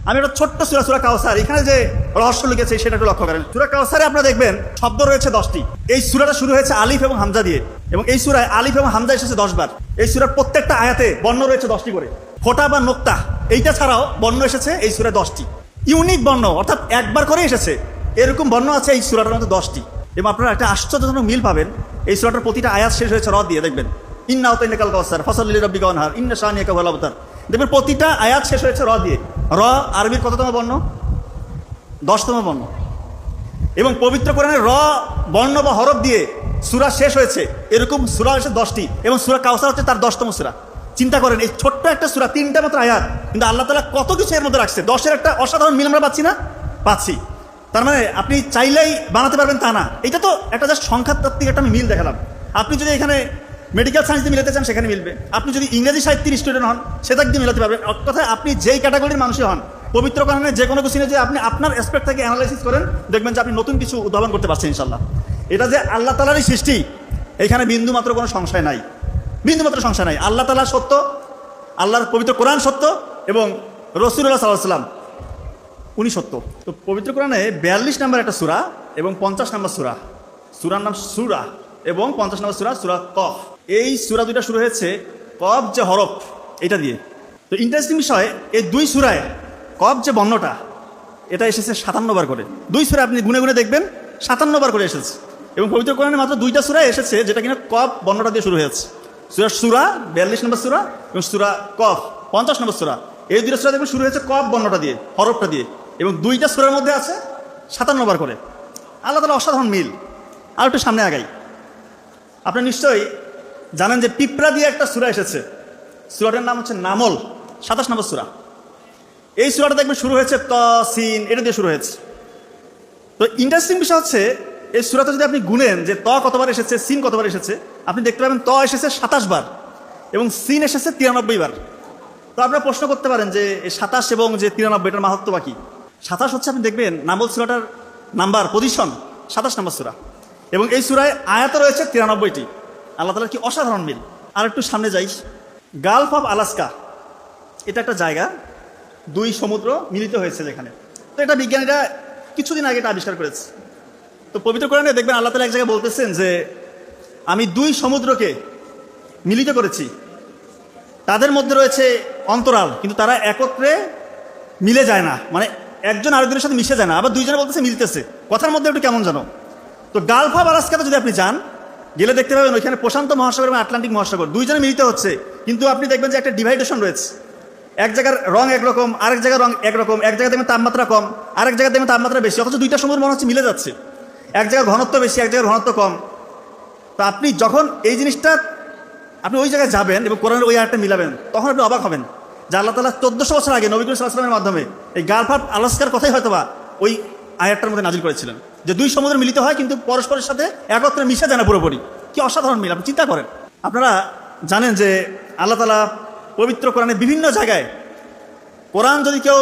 আমি একটা ছোট্ট সূরা, সূরা কাউসার, এখানে যে রহস্য লিখেছে সেটা একটু লক্ষ্য করেন। সূরা কাউসারে আপনারা দেখবেন শব্দ রয়েছে 10টি। এই সূরাটা শুরু হয়েছে আলিফ এবং হামজা দিয়ে, এবং এই সূরায় আলিফ এবং হামজা এসেছে 10 বার। এই সূরার প্রত্যেকটা আয়াতে বর্ণ রয়েছে 10টি করে। ফোঁটা বা নোক্তা এইটা ছাড়াও বর্ণ এসেছে এই সূরায় 10টি। ইউনিক বর্ণ, অর্থাৎ একবার করে এসেছে এরকম বর্ণ আছে এই সূরাটার মধ্যে 10টি। এবং আপনারা একটা আশ্চর্যজনক মিল পাবেন, এই সূরাটার প্রতিটা আয়াত শেষ হয়েছে র দিয়ে। দেখবেন ইন্না আতাইনাকাল কাউসার ফাসাল্লি লিরাব্বিকা ওয়ানহার ইন্না শানিয়াকা হুয়াল আবতার। দেখবেন প্রতিটা আয়াত শেষ হয়েছে র দিয়ে। র আরবির কততম বর্ণ? 10তম বর্ণ। এবং পবিত্র কোরআনে র বর্ণ বা হরফ দিয়ে সূরা শেষ হয়েছে এরকম সূরা হয়েছে 10টি, এবং সূরা কাউসার হচ্ছে তার 10তম সূরা। চিন্তা করেন, এই ছোট্ট একটা সূরা, 3টা মাত্র আয়াত, কিন্তু আল্লাহ তাআলা কত কিছু এর মধ্যে রাখছে। 10-এর একটা অসাধারণ মিল আমরা পাচ্ছি না? পাচ্ছি। তার মানে আপনি চাইলেই বানাতে পারবেন তা না। এটা তো একটা জাস্ট সংখ্যাতাত্ত্বিক একটা আমি মিল দেখালাম। আপনি যদি এখানে মেডিকেল সায়েন্স দিয়ে মিলাতে চান সেখানে মিলবে, আপনি যদি ইংরেজি সাহিত্যের স্টুডেন্ট হন সেটা দিয়ে মিলাতে পারবেন। কথায় আপনি যেই ক্যাটাগরির মানুষই হন, পবিত্র কোরআনে যে কোনো কিছু নিয়ে যে আপনি আপনার অ্যাসপেক্ট থেকে অ্যানালাইসিস করেন, দেখবেন যে আপনি নতুন কিছু উদ্ভাবন করতে পারছেন ইনশাল্লাহ। এটা যে আল্লাহ তাআলারই সৃষ্টি, এখানে বিন্দু মাত্র কোনো সংশয় নাই, বিন্দু মাত্র সংশয় নাই। আল্লাহ তাআলা সত্য, আল্লাহর পবিত্র কোরআন সত্য, এবং রাসূলুল্লাহ সাল্লাল্লাহু আলাইহি ওয়াসাল্লাম উনি সত্য। তো পবিত্র কোরআনে 42 নম্বর একটা সূরা এবং 50 নম্বর সূরা, সূরার নাম সূরা, এবং 50 নম্বর সূরা সূরা কফ। এই সূরা দুইটা শুরু হয়েছে কফ যে হরফ এটা দিয়ে। তো ইন্টারেস্টিং বিষয়, এই দুই সূরায় কফ যে বর্ণটা এটা এসেছে 57 বার করে। দুই সূরা আপনি গুনে গুনে দেখবেন 57 বার করে এসেছে। এবং পবিত্র কোরআনে মাত্র 2টা সূরা এসেছে যেটা কিনা কফ বর্ণটা দিয়ে শুরু হয়েছে। সূরা 42 নম্বর সূরা এবং সূরা কফ 50 নম্বর সূরা। এই দুইটা সূরা দেখবেন শুরু হয়েছে কফ বর্ণটা দিয়ে, হরফটা দিয়ে, এবং 2টা সূরার মধ্যে আছে 57 বার করে। আল্লাহ তাআলা অসাধারণ মিল। আর একটু সামনে আগাই, আপনি নিশ্চয়ই জানেন যে পিঁপড়া দিয়ে একটা সূরা এসেছে। সূরাটার নাম হচ্ছে নামল, 27 নম্বর সূরা। এই সূরাটা দেখবেন শুরু হয়েছে ত সিন এটা দিয়ে শুরু হয়েছে। তো ইন্টারেস্টিং বিষয় হচ্ছে এই সূরাতে যদি আপনি গুনেন যে ত কতবার এসেছে, সিন কতবার এসেছে, আপনি দেখতে পাবেন ত এসেছে 27 বার এবং সিন এসেছে 93 বার। তো আপনারা প্রশ্ন করতে পারেন যে 27 এবং যে 93 এটার মাহাত্ম্য বাকি। 27 হচ্ছে, আপনি দেখবেন নামল সূরাটার নাম্বার পজিশন 27 নম্বর সূরা, এবং এই সূরায় আয়াত রয়েছে 93টি। আল্লাহ তাআলার কি অসাধারণ মিল। আর একটু সামনে যাই, গালফ অফ আলাস্কা এটা একটা জায়গা, 2 সমুদ্র মিলিত হয়েছে যেখানে। তো এটা বিজ্ঞানীরা কিছুদিন আগে এটা আবিষ্কার করেছে। তো পবিত্র কোরআনে দেখবেন আল্লাহ তাআলা এক জায়গায় বলতেছেন যে আমি 2 সমুদ্রকে মিলিত করেছি, তাদের মধ্যে রয়েছে অন্তরাল, কিন্তু তারা একত্রে মিলে যায় না, মানে একজন আরেকজনের সাথে মিশে যায় না। আবার 2 জনে বলতেছে মিলতেছে, কথার মধ্যে একটু কেমন জানো। তো গালফ অফ আলাস্কাতে যদি আপনি যান, গেলে দেখতে পাবেন ওইখানে প্রশান্ত মহাসাগর এবং আটলান্টিক মহাসাগর 2 জনে মিলিত হচ্ছে, কিন্তু আপনি দেখবেন যে একটা ডিভাইডেশন রয়েছে। এক জায়গার রং একরকম, আরেক জায়গার রং একরকম, এক জায়গায় দেখবেন তাপমাত্রা কম, আরেক জায়গায় দেখবেন তাপমাত্রা বেশি, অথচ 2টা সমুদ্র মনে হচ্ছে মিলে যাচ্ছে। এক জায়গার ঘনত্ব বেশি, এক জায়গার ঘনত্ব কম। তো আপনি যখন এই জিনিসটা আপনি ওই জায়গায় যাবেন এবং কোরআনের ওই আয়াতটা মিলাবেন, তখন আপনি অবাক হবেন যে আল্লাহ তাআলা 1400 বছর আগে নবী করিম সাল্লাল্লাহু আলাইহি ওয়াসাল্লামের মাধ্যমে এই গালফ অফ আলাস্কার কথাই হয়তোবা ওই আয়াতটার মধ্যে নাজিল করেছিলেন, যে 2 সমুদ্র মিলিত হয় কিন্তু পরস্পরের সাথে একত্রে মিশে যায় না পুরোপুরি। কি অসাধারণ মিল, আপনি চিন্তা করেন। আপনারা জানেন যে আল্লাহ তাআলা পবিত্র কোরআনে বিভিন্ন জায়গায়, কোরআন যদি কেউ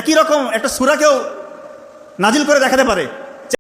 একই রকম একটা সূরা কেউ নাজিল করে দেখাতে পারে,